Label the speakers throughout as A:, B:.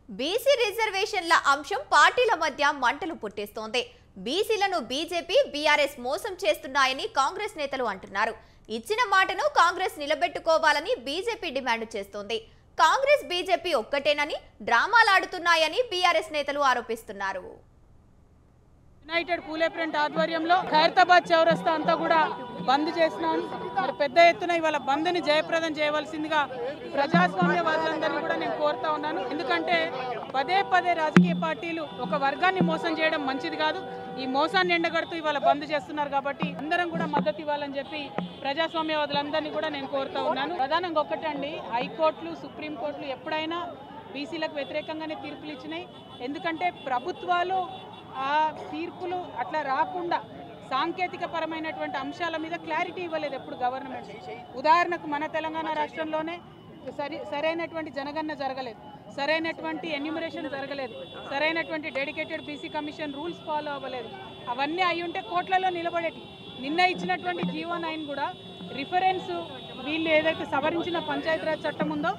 A: BC రిజర్వేషన్ల అంశం పార్టీల మధ్య మంటలు పుట్టిస్తోంది. బీసీలను బీజేపీ, బీఆర్ఎస్ మోసం చేస్తున్నాయని కాంగ్రెస్ నేతలు అంటున్నారు. ఇచ్చిన మాటను కాంగ్రెస్ నిలబెట్టుకోవాలని బీజేపీ డిమాండ్ చేస్తోంది. కాంగ్రెస్, బీజేపీ ఒక్కటేనని డ్రామాలాడుతున్నాయని బీఆర్ఎస్ నేతలు ఆరోపిస్తున్నారు.
B: యునైటెడ్ పూలే ఫ్రంట్ ఆధ్వర్యంలో ఖైరతాబాద్ చౌరస్తా అంతా కూడా బంద్ చేసినాం. మరి పెద్ద ఎత్తున ఇవాళ బంద్ని జయప్రదం చేయవలసిందిగా ప్రజాస్వామ్యవాదులందరినీ కూడా నేను కోరుతా ఉన్నాను. ఎందుకంటే పదే పదే రాజకీయ పార్టీలు ఒక వర్గాన్ని మోసం చేయడం మంచిది కాదు. ఈ మోసాన్ని ఎండగడుతూ ఇవాళ బంద్ చేస్తున్నారు. కాబట్టి అందరం కూడా మద్దతు ఇవ్వాలని చెప్పి ప్రజాస్వామ్యవాదులందరినీ కూడా నేను కోరుతా ఉన్నాను. ప్రధానంగా ఒక్కటండి, హైకోర్టులు, సుప్రీంకోర్టులు ఎప్పుడైనా బీసీలకు వ్యతిరేకంగానే తీర్పులు ఇచ్చినాయి. ఎందుకంటే ప్రభుత్వాలు ఆ తీర్పులు అట్లా రాకుండా సాంకేతిక పరమైనటువంటి అంశాల మీద క్లారిటీ ఇవ్వలేదు ఎప్పుడు గవర్నమెంట్. ఉదాహరణకు మన తెలంగాణ రాష్ట్రంలోనే సరైనటువంటి జనగణన జరగలేదు, సరైనటువంటి ఎన్యూమరేషన్ జరగలేదు, సరైనటువంటి dedicated BC commission rules follow అవ్వలేదు. అవన్నీ అయి ఉంటే కోట్లలో నిలబడేటి. నిన్న ఇచ్చినటువంటి జీవో9 కూడా రిఫరెన్స్ వీళ్ళు ఏదైతే సవరించిన పంచాయతీరాజ్ చట్టం ఉందో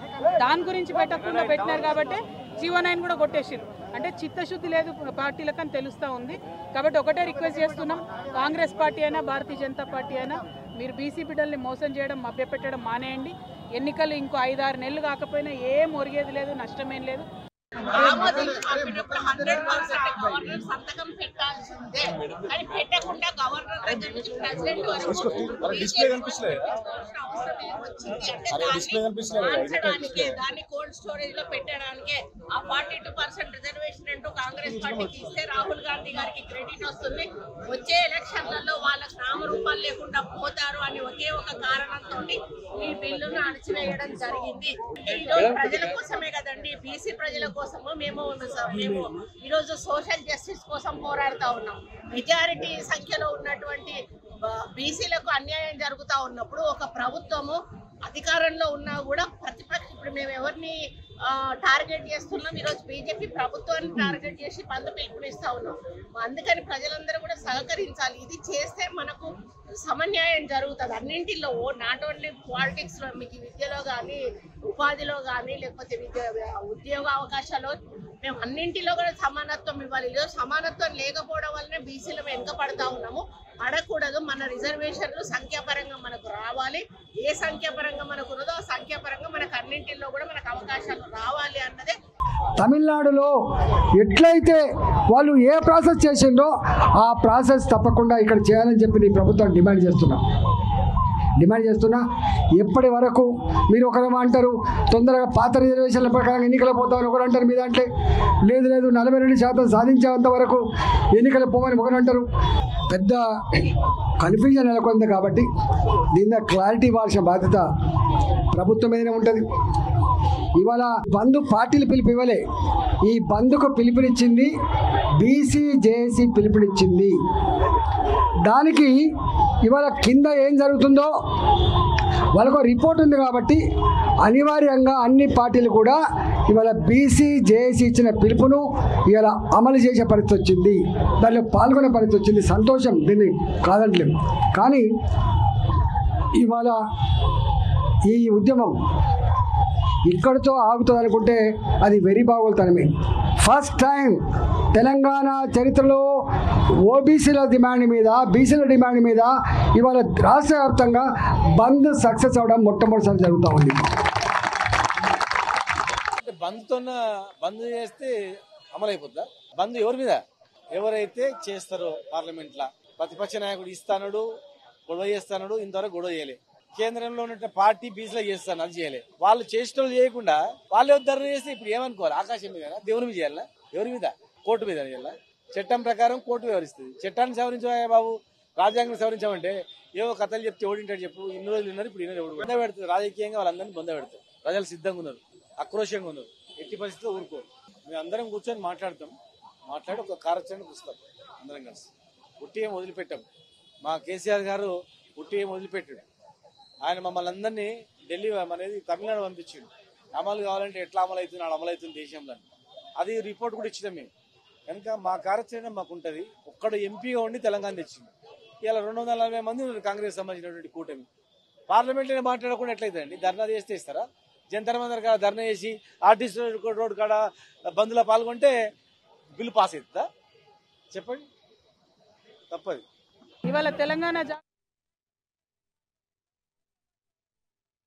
B: దాని గురించి పెట్టకుండా పెట్టినారు. కాబట్టి జీవో9 కూడా కొట్టేసారు. అంటే చిత్తశుద్ధి లేదు పార్టీలకు అని తెలుస్తూ ఉంది. కాబట్టి ఒకటే రిక్వెస్ట్ చేస్తున్నాం, కాంగ్రెస్ పార్టీ అయినా భారతీయ జనతా పార్టీ అయినా మీరు బీసీ బిడ్డల్ని మోసం చేయడం, మభ్యపెట్టడం మానేయండి. ఎన్నికలు ఇంకో 5-6 నెలలు కాకపోయినా ఏం ఒరిగేది లేదు, నష్టమేం లేదు.
C: ఆమోదించినప్పుడు 100% గవర్నర్ సంతకం పెట్టాల్సిందే. కానీ పెట్టకుండా గవర్నర్ దగ్గర నుంచి ప్రెసిడెంట్ వరకు దాన్ని కోల్డ్ స్టోరేజ్ లో పెట్టడానికే ఆ 42% రిజర్వేషన్ అంటూ కాంగ్రెస్ పార్టీకి ఇస్తే రాహుల్ గాంధీ గారికి క్రెడిట్ వస్తుంది. వచ్చే ఎలక్షన్లలో వాళ్ళకి నామరూపాలు లేకుండా పోతారు అని ఒకే ఒక కారణంతో ఈ బిల్లును అణచివేయడం జరిగింది. ఈరోజు ప్రజల కోసమే కదండి, బీసీ ప్రజల కోసము మేము ఈరోజు సోషల్ జస్టిస్ కోసం పోరాడుతూ ఉన్నాం. మెజారిటీ సంఖ్యలో ఉన్నటువంటి బీసీలకు అన్యాయం జరుగుతూ ఉన్నప్పుడు ఒక ప్రభుత్వము అధికారంలో ఉన్నా కూడా ప్రతిపక్ష, ఇప్పుడు మేము ఎవరిని టార్గెట్ చేస్తున్నాం, ఈరోజు బీజేపీ ప్రభుత్వాన్ని టార్గెట్ చేసి బంద్ పిలుపునిస్తా ఉన్నాం. అందుకని ప్రజలందరూ కూడా సహకరించాలి. ఇది చేస్తే మనకు సమన్యాయం జరుగుతుంది అన్నింటిలో, నాట్ ఓన్లీ పాలిటిక్స్ లో, మీకు విద్యలో కానీ, ఉపాధిలో కానీ, లేకపోతే ఉద్యోగ అవకాశాలు, మేము అన్నింటిలో కూడా సమానత్వం ఇవ్వాలి. సమానత్వం లేకపోవడం వల్లనే బీసీలో వెనుకపడతా ఉన్నాము. పడకూడదు. మన రిజర్వేషన్లు సంఖ్యాపరంగా మనకు రావాలి. ఏ సంఖ్యాపరంగా మనకు ఉన్నదో ఆ సంఖ్యాపరంగా మనకు అన్నింటిలో కూడా మనకు అవకాశాలు రావాలి అన్నదే.
D: తమిళనాడులో ఎట్లయితే వాళ్ళు ఏ ప్రాసెస్ చేసిందో ఆ ప్రాసెస్ తప్పకుండా ఇక్కడ చేయాలని చెప్పి ఈ ప్రభుత్వం డిమాండ్ చేస్తున్నా. ఎప్పటి వరకు మీరు ఒకరు అంటారు తొందరగా పాత రిజర్వేషన్ల ప్రకారం ఎన్నికలు పోతామని ఒకరు అంటారు, మీ దాంట్లో లేదు 42% సాధించేంత వరకు ఎన్నికలు పోమని ఒకరు అంటారు. పెద్ద కన్ఫ్యూజన్ నెలకొంది. కాబట్టి దీని క్లారిటీ ఇవ్వాల్సిన బాధ్యత ప్రభుత్వం మీదనే ఉంటుంది. ఇవాళ బంద్ పార్టీలు పిలుపు ఇవ్వలే, ఈ బంద్కు పిలుపునిచ్చింది బీసీ జేఏసీ పిలుపునిచ్చింది. దానికి ఇవాళ కింద ఏం జరుగుతుందో వాళ్ళకు రిపోర్ట్ ఉంది. కాబట్టి అనివార్యంగా అన్ని పార్టీలు కూడా ఇవాళ బీసీ జేఏసీ ఇచ్చిన పిలుపును ఇవాళ అమలు చేసే పరిస్థితి వచ్చింది, దానిలో పాల్గొనే పరిస్థితి వచ్చింది. సంతోషం, దీన్ని కాదంటలేము. కానీ ఇవాళ ఈ ఉద్యమం ఇక్కడితో ఆగుతుంది అనుకుంటే అది వెరీ బాగోలుతనమే. ఫస్ట్ టైం తెలంగాణ చరిత్రలో ఓబీసీల డిమాండ్ మీద, బీసీల డిమాండ్ మీద ఇవాళ రాష్ట్ర వ్యాప్తంగా బంద్ సక్సెస్ అవడం మొట్టమొదటిసారి జరుగుతూ ఉంది.
E: బంద్ చేస్తే అమలైపోద్దా? బంద్ ఎవరి మీద? ఎవరైతే చేస్తారో పార్లమెంట్లో ప్రతిపక్ష నాయకుడు ఇస్తానడు, గొడవ చేస్తానడు, ఇంతవరకు గొడవ చేయలే. కేంద్రంలో ఉన్న పార్టీ బీసీలో చేస్తాను, అది చేయలే. వాళ్ళు చేసేటోళ్ళు చేయకుండా వాళ్ళే ఉద్ధరణ చేస్తే ఇప్పుడు ఏమనుకోవాలి? ఆకాశం మీద దేవుని మీద చేయాలా? ఎవరి మీద? కోర్టు మీద చేయాలా? చట్టం ప్రకారం కోర్టు వ్యవహరిస్తుంది. చట్టాన్ని సవరించా బాబు, రాజ్యాంగం సవరించామంటే ఏవో కథలు చెప్తే ఓడింటాడు చెప్పు. ఇన్ని రోజులు ఉన్నారు, ఇప్పుడు ఇన్ని ఎవడు బొంద పెడుతుంది. రాజకీయంగా వాళ్ళందరినీ బొంద పెడతారు. ప్రజలు సిద్ధంగా ఉన్నారు, ఆక్రోషంగా ఉన్నారు. ఎట్టి పరిస్థితిలో ఊరుకోరు. మేము అందరం కూర్చొని మాట్లాడి ఒక కార్యాచరణకు వస్తాం అందరం కలిసి. ఉట్టి ఏం వదిలిపెట్టాం. మా కేసీఆర్ గారు ఉట్టి ఏం వదిలిపెట్టాడు. ఆయన మమ్మల్ని అందరినీ ఢిల్లీ అనేది తమిళనాడు పంపించిండు. అమలు కావాలంటే ఎట్లా అమలు అవుతుంది దేశంలో, అది రిపోర్ట్ కూడా ఇచ్చినాం మేము. కనుక మా కార్యాచరణ మాకు ఉంటుంది. ఒక్కడు ఎంపీగా ఉండి తెలంగాణ తెచ్చింది. ఇలా 240 మంది కాంగ్రెస్ సంబంధించినటువంటి కూటమి పార్లమెంట్లో మాట్లాడకుండా ఎట్లయితే అండి? ధర్నా చేస్తే ఇస్తారా? జంతర్ మంతర్ కాడ ధర్నా చేసి ఆర్టీసీ రోడ్ కాడ బంద్లో పాల్గొంటే బిల్లు పాస్ అవుతుందా? చెప్పండి, తప్పది.
B: ఇవాళ తెలంగాణ